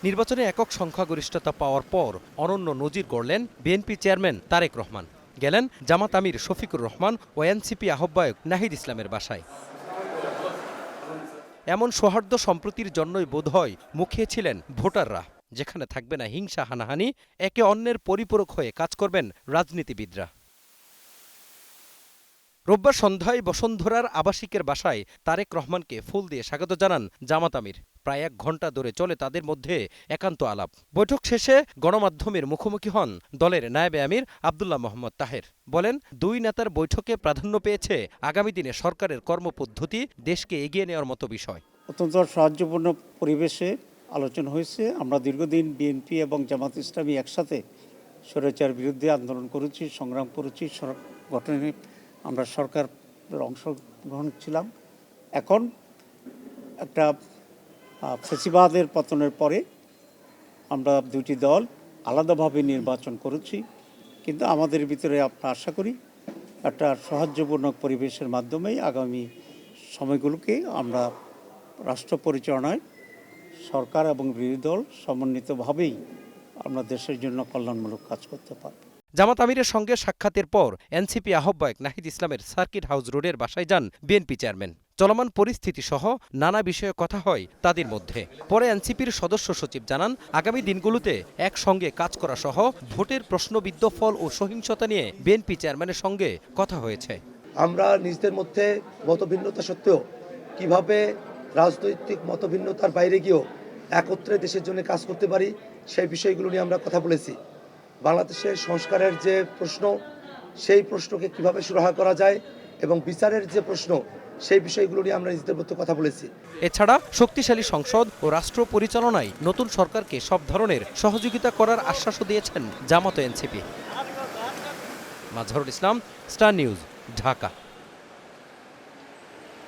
নির্বাচনে একক সংখ্যাগরিষ্ঠতা পাওয়ার পর অনন্য নজির গড়লেন বিএনপি চেয়ারম্যান তারেক রহমান। গেলেন জামাত আমির শফিকুর রহমান ও এনসিপি আহ্বায়ক নাহিদ ইসলামের বাসায়। এমন সৌহার্দ্য সম্প্রীতির জন্যই বোধহয় মুখিয়ে ছিলেন ভোটাররা, যেখানে থাকবে না হিংসা হানাহানি, একে অন্যের পরিপূরক হয়ে কাজ করবেন রাজনীতিবিদরা। রোববার সন্ধ্যায় বসুন্ধরার আবাসিকের বাসায় তারেক রহমানকে ফুল দিয়ে স্বাগত জানান জামাত আমির। প্রায় 1 ঘণ্টা ধরে চলে তাদের মধ্যে একান্ত আলাপ। বৈঠক শেষে গণমাধ্যমের মুখোমুখি হন দলের নায়েবে আমির আব্দুল্লাহ মোহাম্মদ তাহের। বলেন, দুই নেতার বৈঠকে প্রাধান্য পেয়েছে আগামী দিনে সরকারের কর্মপদ্ধতি, দেশকে এগিয়ে নেওয়ার মতো বিষয়। অত্যন্ত সাহায্যপূর্ণ পরিবেশে আলোচনা হয়েছে। আমরা দীর্ঘদিন বিএনপি এবং জামাত ইসলামী একসাথে স্বৈরাচার বিরুদ্ধে আন্দোলন করেছি, সংগ্রাম করেছি, গঠনে আমরা সরকারের অংশগ্রহণ ছিলাম। এখন একটা ফ্যাসিবাদের পতনের পরে আমরা দুটি দল আলাদাভাবে নির্বাচন করেছি, কিন্তু আমাদের ভিতরে আমরা আশা করি একটা সাহায্যপূর্ণ পরিবেশের মাধ্যমেই আগামী সময়গুলোকে আমরা রাষ্ট্র পরিচালনায় সরকার এবং বিরোধী দল সমন্বিতভাবেই আমরা দেশের জন্য কল্যাণমূলক কাজ করতে পারব। জামাত আমিরের সঙ্গে সাক্ষাতের পর এনসিপি আহ্বায়ক নাহিদ ইসলামের সার্কিট হাউস রোডের বাসায় যান বিএনপি চেয়ারম্যান। চলমান পরিস্থিতি সহ নানা বিষয়ে কথা হয় তাদের মধ্যে। পরে এনসিপির সদস্য সচিব জানান, আগামী দিনগুলোতে একসঙ্গে কাজ করা সহ ভোটের প্রশ্নবিদ্ধ ফল ও সহিংসতা নিয়ে বিএনপি চেয়ারম্যানের সঙ্গে কথা হয়েছে। আমরা নিজেদের মধ্যে মতভিন্নতা সত্ত্বেও কিভাবে রাজনৈতিক মতভিন্নতার বাইরে গিয়েও একত্রে দেশের জন্য কাজ করতে পারি, সেই বিষয়গুলো নিয়ে আমরা কথা বলেছি। বাংলাদেশের সংস্কারের যে প্রশ্ন, সেই প্রশ্নকে কিভাবে সুরাহা করা যায় এবং বিচারের যে প্রশ্ন, সেই বিষয়গুলো নিয়ে আমরা নিজেদের মধ্যে কথা বলেছি। এছাড়া শক্তিশালী সংসদ ও রাষ্ট্র পরিচালনায় নতুন সরকারকে সব ধরনের সহযোগিতা করার আশ্বাসও দিয়েছেন জামাত ও NCP. Mazharul Islam, star news, Dhaka.